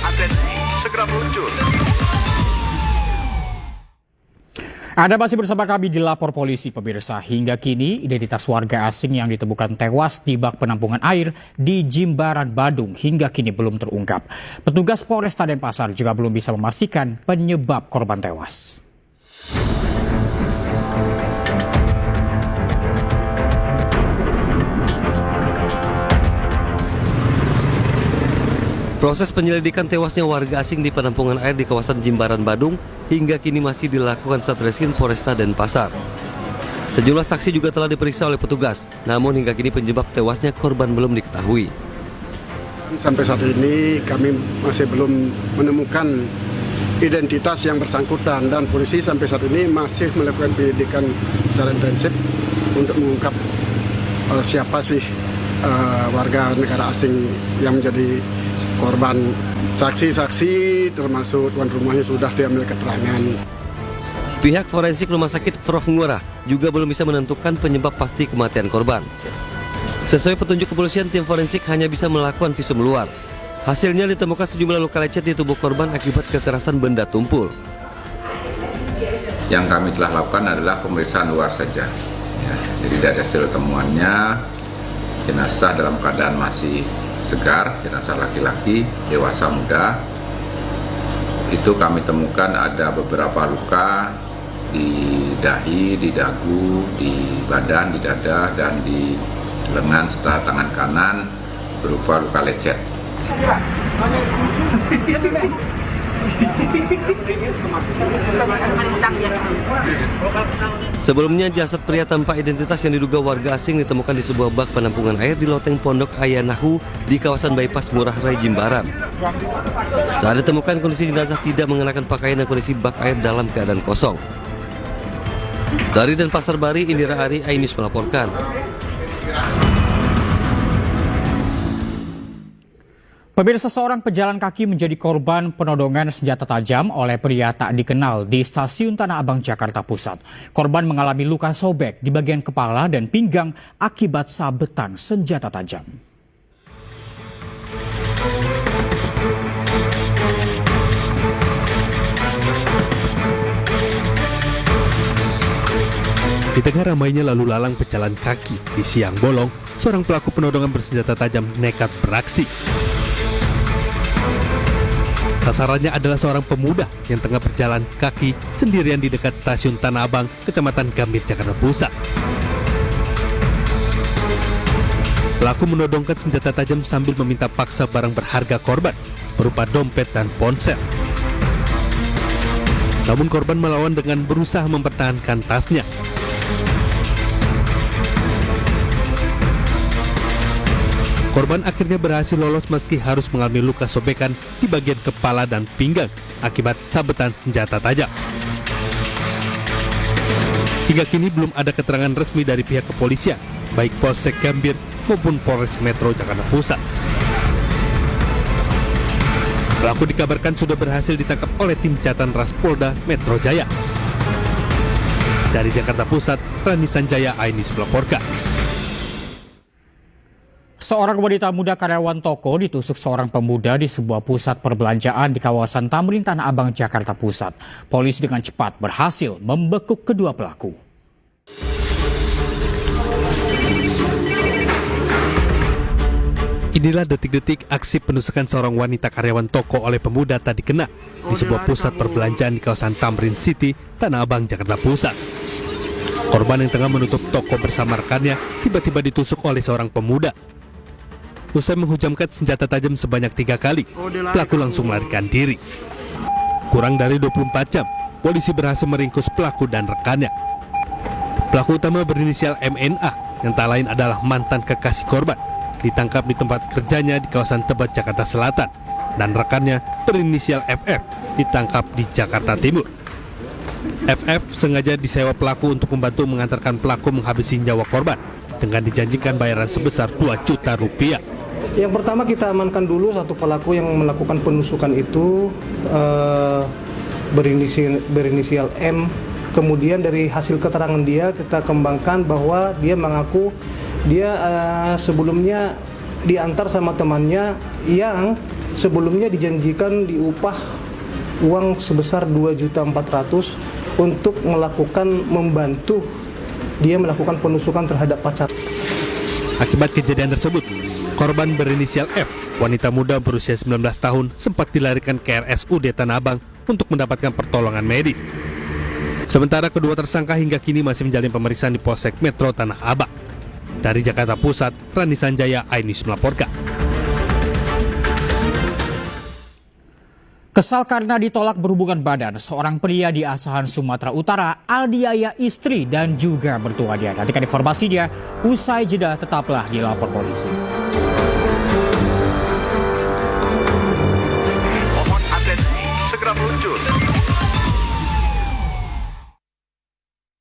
Atensi, segera meluncur. Anda masih bersama kami di Lapor Polisi, pemirsa. Hingga kini, identitas warga asing yang ditemukan tewas di bak penampungan air di Jimbaran, Badung hingga kini belum terungkap. Petugas Polresta Denpasar juga belum bisa memastikan penyebab korban tewas. Proses penyelidikan tewasnya warga asing di penampungan air di kawasan Jimbaran, Badung hingga kini masih dilakukan Satreskrim Polresta Denpasar. Sejumlah saksi juga telah diperiksa oleh petugas, namun hingga kini penyebab tewasnya korban belum diketahui. Sampai saat ini kami masih belum menemukan identitas yang bersangkutan dan polisi sampai saat ini masih melakukan penyelidikan secara intensif untuk mengungkap siapa sih warga negara asing yang menjadi korban. Saksi-saksi termasuk tuan rumahnya sudah diambil keterangan. Pihak forensik Rumah Sakit Prof. Ngurah juga belum bisa menentukan penyebab pasti kematian korban. Sesuai petunjuk kepolisian, tim forensik hanya bisa melakukan visum luar. Hasilnya ditemukan sejumlah luka lecet di tubuh korban akibat kekerasan benda tumpul. Yang kami telah lakukan adalah pemeriksaan luar saja. Ya, jadi dari hasil temuannya, jenazah dalam keadaan masih segar, jenazah laki-laki, dewasa muda. Itu kami temukan ada beberapa luka di dahi, di dagu, di badan, di dada, dan di lengan serta tangan kanan berupa luka lecet. Sebelumnya jasad pria tanpa identitas yang diduga warga asing ditemukan di sebuah bak penampungan air di loteng Pondok Ayanahu di kawasan Bypass Ngurah Rai, Jimbaran. Saat ditemukan, kondisi jenazah tidak mengenakan pakaian dan kondisi bak air dalam keadaan kosong. Dari Denpasar Bari, Indira Ari, Ainis melaporkan. Pemirsa, seorang pejalan kaki menjadi korban penodongan senjata tajam oleh pria tak dikenal di Stasiun Tanah Abang, Jakarta Pusat. Korban mengalami luka sobek di bagian kepala dan pinggang akibat sabetan senjata tajam. Di tengah ramainya lalu lalang pejalan kaki di siang bolong, seorang pelaku penodongan bersenjata tajam nekat beraksi. Sasarannya adalah seorang pemuda yang tengah berjalan kaki sendirian di dekat Stasiun Tanah Abang, Kecamatan Gambir, Jakarta Pusat. Pelaku menodongkan senjata tajam sambil meminta paksa barang berharga korban, berupa dompet dan ponsel. Namun korban melawan dengan berusaha mempertahankan tasnya. Korban akhirnya berhasil lolos meski harus mengalami luka sobekan di bagian kepala dan pinggang akibat sabetan senjata tajam. Hingga kini belum ada keterangan resmi dari pihak kepolisian, baik Polsek Gambir maupun Polres Metro Jakarta Pusat. Pelaku dikabarkan sudah berhasil ditangkap oleh tim Jatan Ras Polda Metro Jaya. Dari Jakarta Pusat, Rani Sanjaya, Ainis melaporkan. Seorang wanita muda karyawan toko ditusuk seorang pemuda di sebuah pusat perbelanjaan di kawasan Tamrin Tanah Abang, Jakarta Pusat. Polisi dengan cepat berhasil membekuk kedua pelaku. Inilah detik-detik aksi penusukan seorang wanita karyawan toko oleh pemuda tak dikenal di sebuah pusat perbelanjaan di kawasan Tamrin City, Tanah Abang, Jakarta Pusat. Korban yang tengah menutup toko bersama rekannya tiba-tiba ditusuk oleh seorang pemuda. Usai menghujamkan senjata tajam sebanyak 3 kali, pelaku langsung melarikan diri. Kurang dari 24 jam, polisi berhasil meringkus pelaku dan rekannya. Pelaku utama berinisial MNA, yang tak lain adalah mantan kekasih korban, ditangkap di tempat kerjanya di kawasan Tebet, Jakarta Selatan, dan rekannya berinisial FF ditangkap di Jakarta Timur. FF sengaja disewa pelaku untuk membantu mengantarkan pelaku menghabisi nyawa korban dengan dijanjikan bayaran sebesar 2 juta rupiah. Yang pertama kita amankan dulu satu pelaku yang melakukan penusukan itu berinisial M. Kemudian dari hasil keterangan dia kita kembangkan bahwa dia mengaku dia sebelumnya diantar sama temannya yang sebelumnya dijanjikan diupah uang sebesar 2.400.000 untuk membantu dia melakukan penusukan terhadap pacar. Akibat kejadian tersebut, korban berinisial F, wanita muda berusia 19 tahun, sempat dilarikan ke RSUD Tanah Abang untuk mendapatkan pertolongan medis. Sementara kedua tersangka hingga kini masih menjalani pemeriksaan di Polsek Metro Tanah Abang. Dari Jakarta Pusat, Rani Sanjaya, iNews melaporkan. Kesal karena ditolak berhubungan badan, seorang pria di Asahan, Sumatera Utara, aniaya istri dan juga mertuanya. Nantikan informasinya, usai jeda tetaplah di Lapor Polisi.